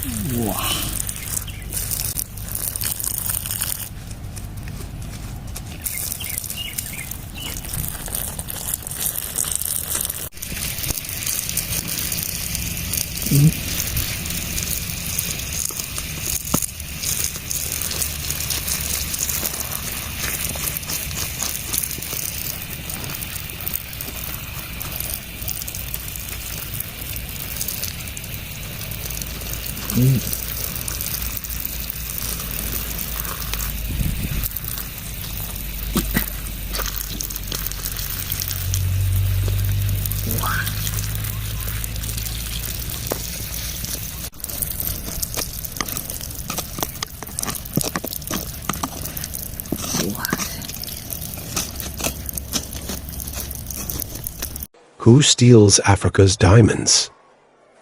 哇，Who steals Africa's diamonds?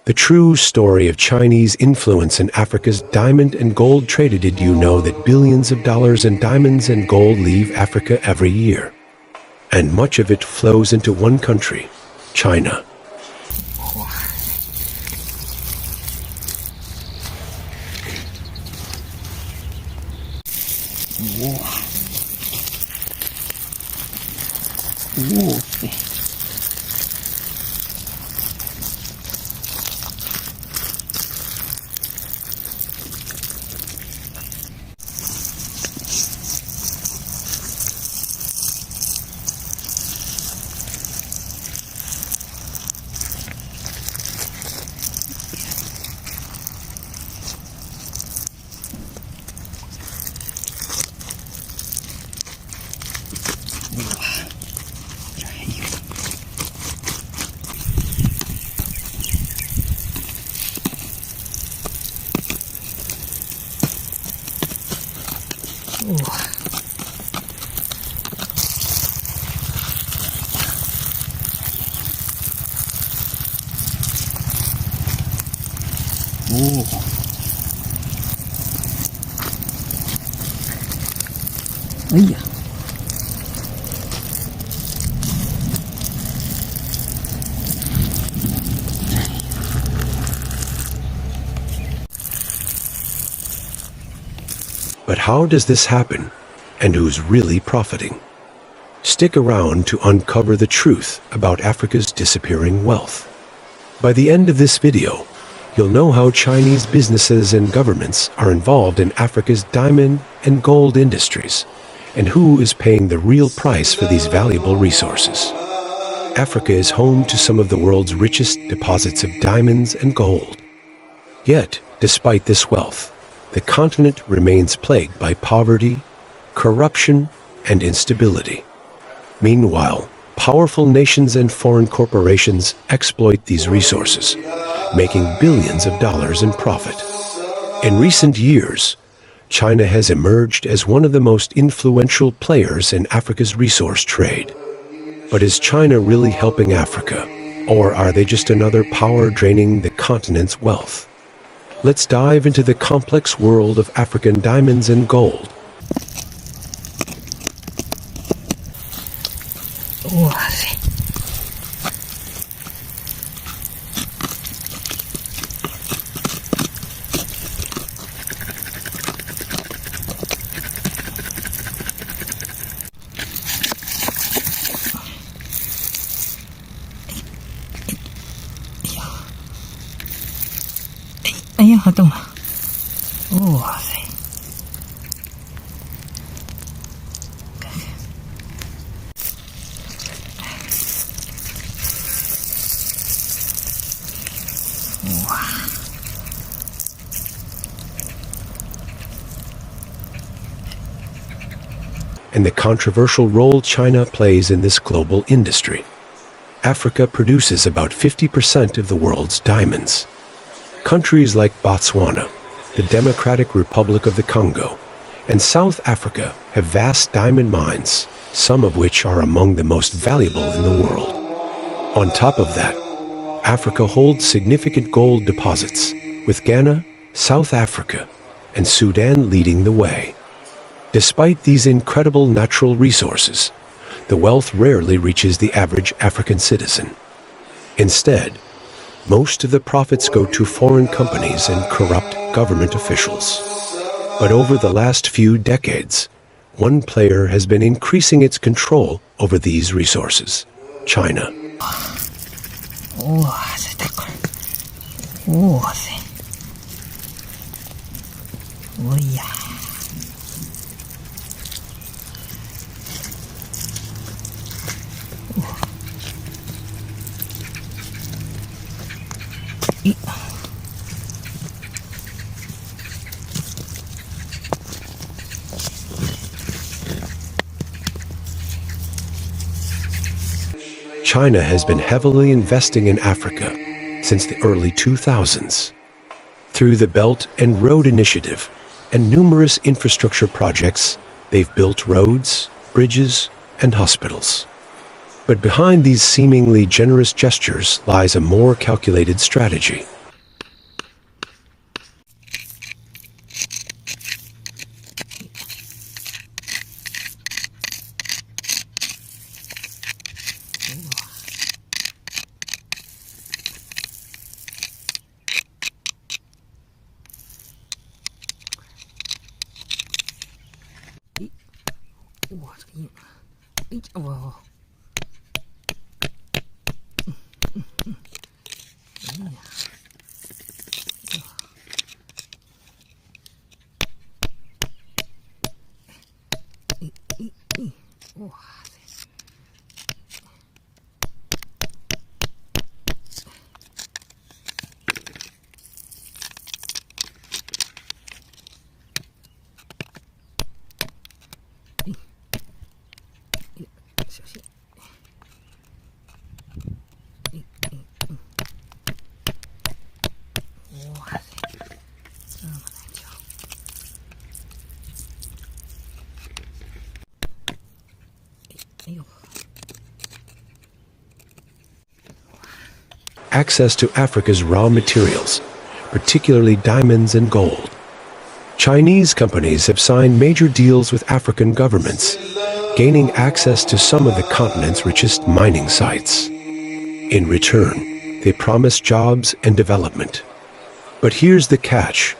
The true story of Chinese influence in Africa's diamond and gold trade. Did you know that billions of dollars in diamonds and gold leave Africa every year? And much of it flows into one country, China. 哇塞！ 哦，哎呀！ But how does this happen? And who's really profiting? Stick around to uncover the truth about Africa's disappearing wealth. By the end of this video, you'll know how Chinese businesses and governments are involved in Africa's diamond and gold industries, and who is paying the real price for these valuable resources. Africa is home to some of the world's richest deposits of diamonds and gold. Yet, despite this wealth, the continent remains plagued by poverty, corruption, and instability. Meanwhile, powerful nations and foreign corporations exploit these resources, making billions of dollars in profit. In recent years, China has emerged as one of the most influential players in Africa's resource trade. But is China really helping Africa, or are they just another power draining the continent's wealth? Let's dive into the complex world of African diamonds and gold. 哇塞！ 哎呀，好动了！哇塞！看看，哇！ And the controversial role China plays in this global industry. Africa produces about 50% of the world's diamonds. Countries like Botswana, the Democratic Republic of the Congo, and South Africa have vast diamond mines, some of which are among the most valuable in the world. On top of that, Africa holds significant gold deposits, with Ghana, South Africa, and Sudan leading the way. Despite these incredible natural resources, the wealth rarely reaches the average African citizen. Instead, Most of the profits go to foreign companies and corrupt government officials. But over the last few decades, one player has been increasing its control over these resources: China. 哇塞，大块！哇塞！哎呀！咦！China has been heavily investing in Africa since the early 2000s. Through the Belt and Road Initiative and numerous infrastructure projects, they've built roads, bridges, and hospitals. But behind these seemingly generous gestures lies a more calculated strategy.小心！哇塞，这么难敲！哎呦！ Access to Africa's raw materials, particularly diamonds and gold. Chinese companies have signed major deals with African governments, gaining access to some of the continent's richest mining sites. In return, they promise jobs and development. But here's the catch.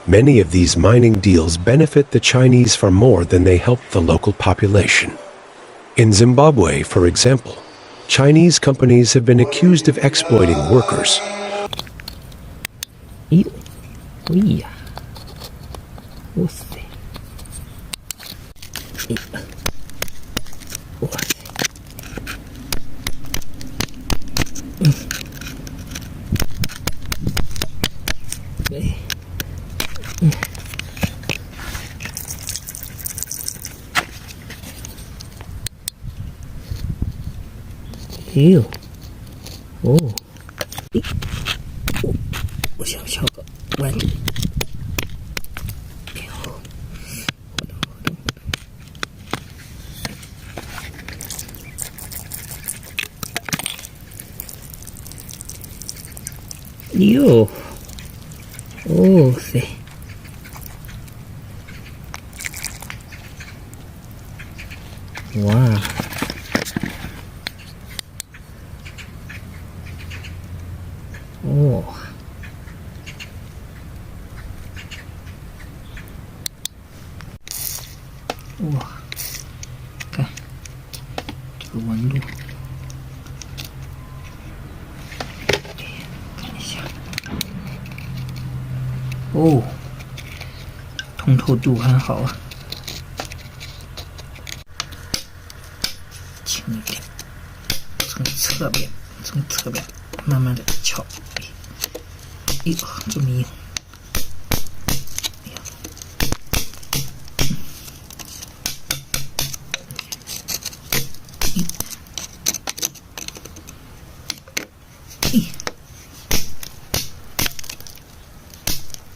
Many of these mining deals benefit the Chinese far more than they help the local population. In Zimbabwe, for example, Chinese companies have been accused of exploiting workers. 哎呦，哎呀，哇塞！哎，哇塞！对，哎呦，哦，哎，我想敲个弯。哎呦，活动活动活动。哟，哦塞！哇！ 哇！哇！看这个纹路，看一下。哦，通透度很好啊。轻一点，从侧边慢慢的敲。 哎呦，这么硬！哎呀，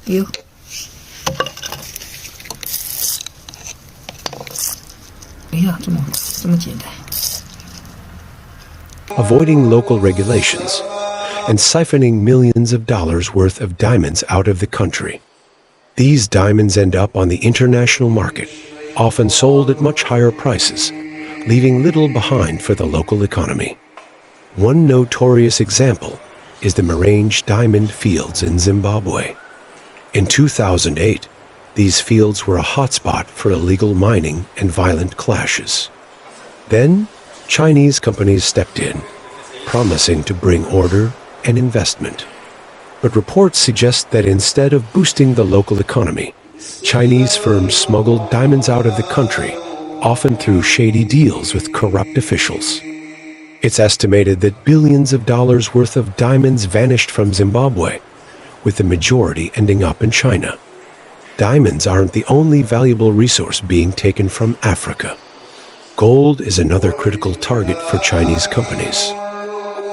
哎呦，哎呀，这么简单。 Avoiding local regulations and siphoning millions of dollars worth of diamonds out of the country. These diamonds end up on the international market, often sold at much higher prices, leaving little behind for the local economy. One notorious example is the Marange diamond fields in Zimbabwe. In 2008, these fields were a hotspot for illegal mining and violent clashes. Then, Chinese companies stepped in, promising to bring order and investment. But reports suggest that instead of boosting the local economy, Chinese firms smuggled diamonds out of the country, often through shady deals with corrupt officials. It's estimated that billions of dollars worth of diamonds vanished from Zimbabwe, with the majority ending up in China. Diamonds aren't the only valuable resource being taken from Africa. Gold is another critical target for Chinese companies.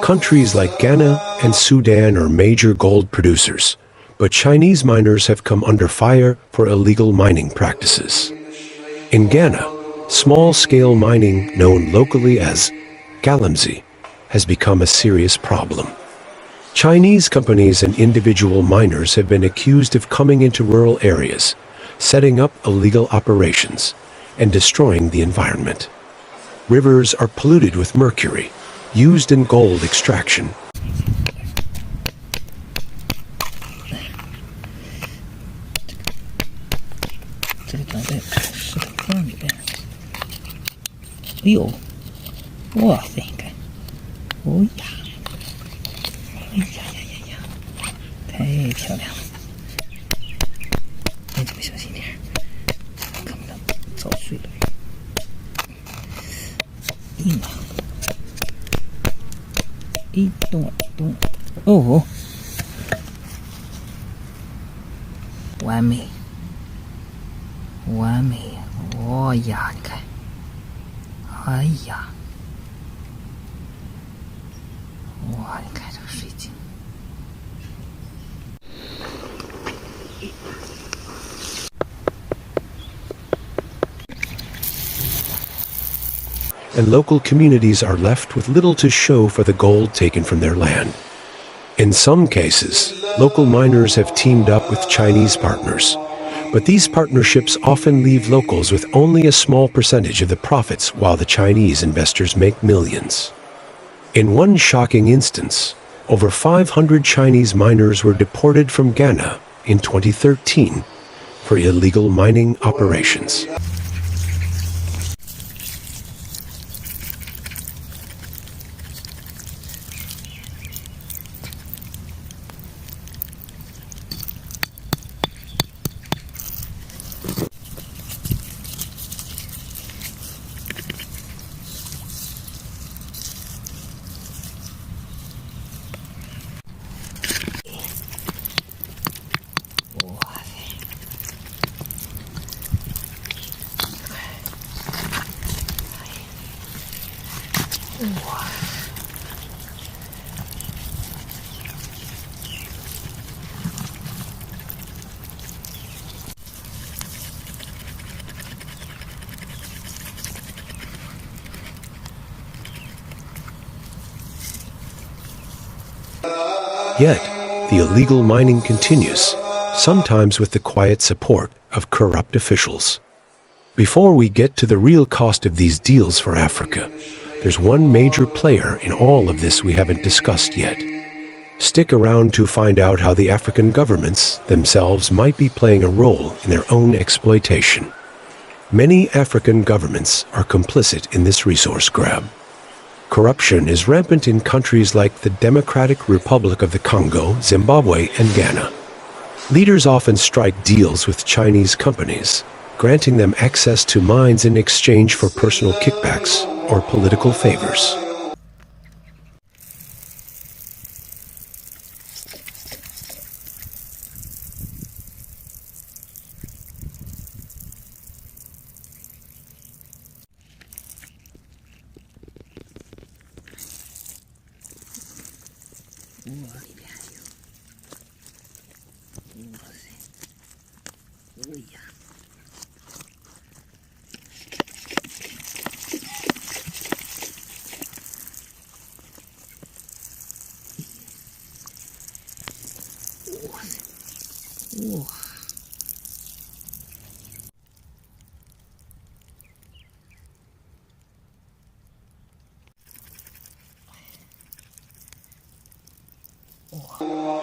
Countries like Ghana and Sudan are major gold producers, but Chinese miners have come under fire for illegal mining practices. In Ghana, small-scale mining, known locally as galamsey, has become a serious problem. Chinese companies and individual miners have been accused of coming into rural areas, setting up illegal operations, and destroying the environment. Rivers are polluted with mercury, used in gold extraction. Oh, 完美，完美！哦呀，你看，哎呀，哇，你看这个水晶。And local communities are left with little to show for the gold taken from their land. In some cases, local miners have teamed up with Chinese partners, but these partnerships often leave locals with only a small percentage of the profits while the Chinese investors make millions. In one shocking instance, over 500 Chinese miners were deported from Ghana in 2013 for illegal mining operations. Yet, the illegal mining continues, sometimes with the quiet support of corrupt officials. Before we get to the real cost of these deals for Africa, there's one major player in all of this we haven't discussed yet. Stick around to find out how the African governments themselves might be playing a role in their own exploitation. Many African governments are complicit in this resource grab. Corruption is rampant in countries like the Democratic Republic of the Congo, Zimbabwe, and Ghana. Leaders often strike deals with Chinese companies, granting them access to mines in exchange for personal kickbacks or political favors.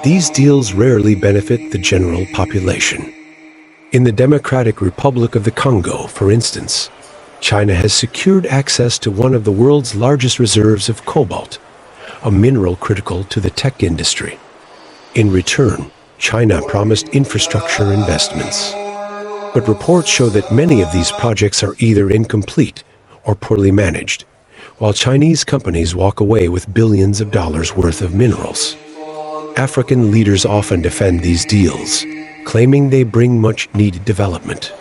these deals rarely benefit the general population. In the Democratic Republic of the Congo, for instance, China has secured access to one of the world's largest reserves of cobalt, a mineral critical to the tech industry. In return, China promised infrastructure investments. But reports show that many of these projects are either incomplete or poorly managed, while Chinese companies walk away with billions of dollars worth of minerals. African leaders often defend these deals, claiming they bring much-needed development.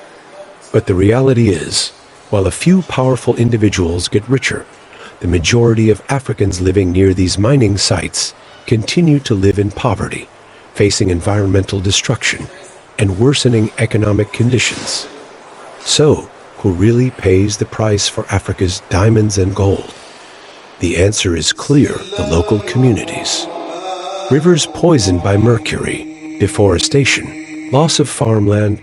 But the reality is, while a few powerful individuals get richer, the majority of Africans living near these mining sites continue to live in poverty, facing environmental destruction and worsening economic conditions. So, who really pays the price for Africa's diamonds and gold? The answer is clear: the local communities. Rivers poisoned by mercury, deforestation, loss of farmland,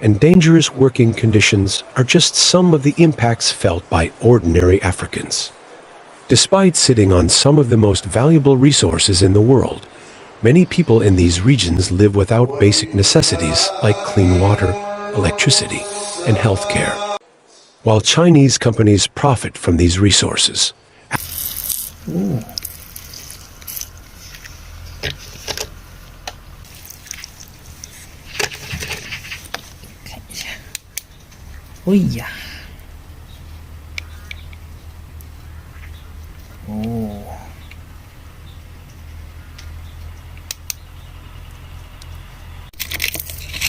and dangerous working conditions are just some of the impacts felt by ordinary Africans. Despite sitting on some of the most valuable resources in the world, many people in these regions live without basic necessities like clean water, electricity, and healthcare. While Chinese companies profit from these resources, Ooh. 看一下，哎呀，哦，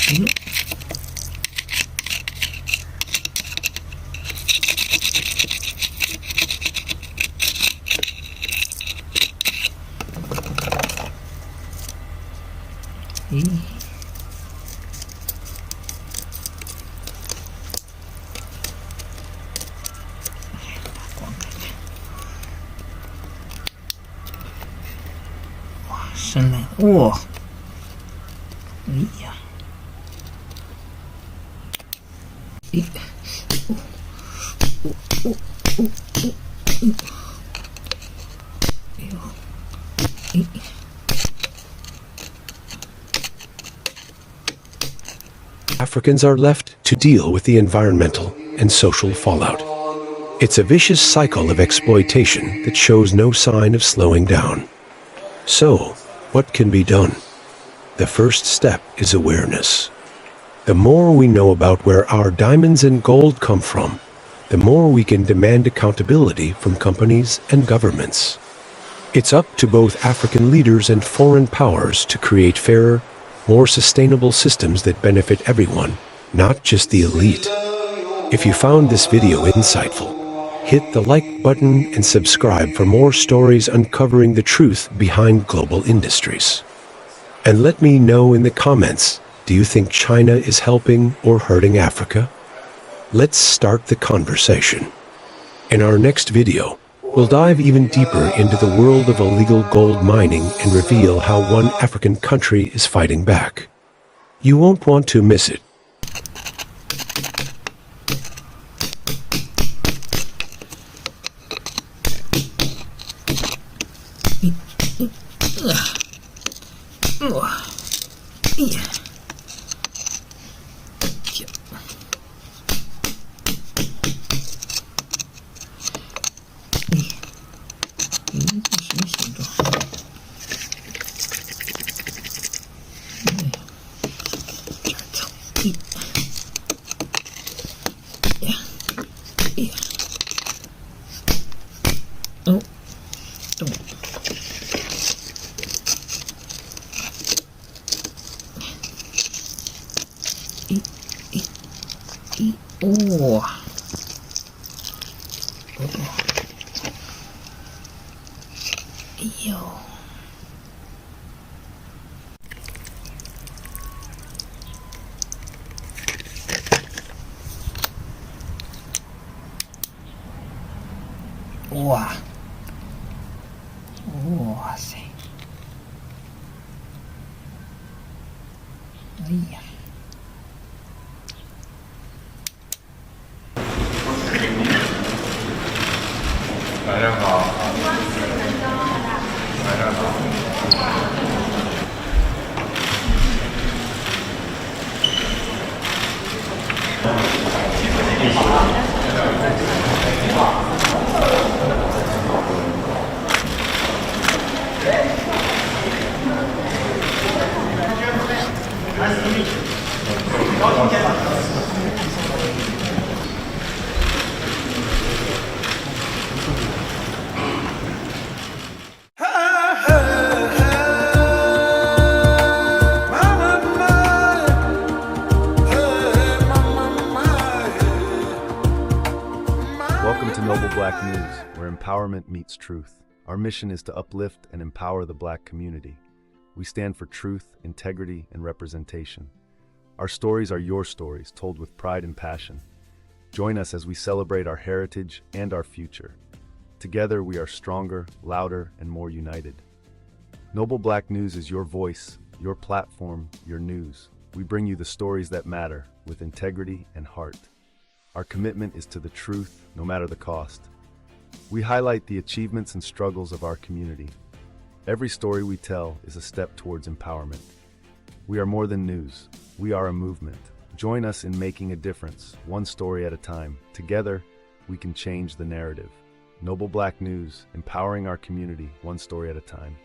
嗯。咦，哇，深蓝，哇，哎呀，咦，哦，哦，哦，哦，哦，哎呦，咦。Africans are left to deal with the environmental and social fallout. It's a vicious cycle of exploitation that shows no sign of slowing down. So, what can be done? The first step is awareness. The more we know about where our diamonds and gold come from, the more we can demand accountability from companies and governments. It's up to both African leaders and foreign powers to create fairer, more sustainable systems that benefit everyone, not just the elite. If you found this video insightful, hit the like button and subscribe for more stories uncovering the truth behind global industries. And let me know in the comments, do you think China is helping or hurting Africa? Let's start the conversation. In our next video, we'll dive even deeper into the world of illegal gold mining and reveal how one African country is fighting back. You won't want to miss it. Oh, don't. Oh. Yo. Wow. 哇塞！哎呀！晚上好。晚上好。Welcome to Noble Black News, where empowerment meets truth. Our mission is to uplift and empower the Black community. We stand for truth, integrity, and representation. Our stories are your stories, told with pride and passion. Join us as we celebrate our heritage and our future. Together, we are stronger, louder, and more united. Noble Black News is your voice, your platform, your news. We bring you the stories that matter, with integrity and heart. Our commitment is to the truth, no matter the cost. We highlight the achievements and struggles of our community. Every story we tell is a step towards empowerment. We are more than news. We are a movement. Join us in making a difference, one story at a time. Together, we can change the narrative. Noble Black News, empowering our community, one story at a time.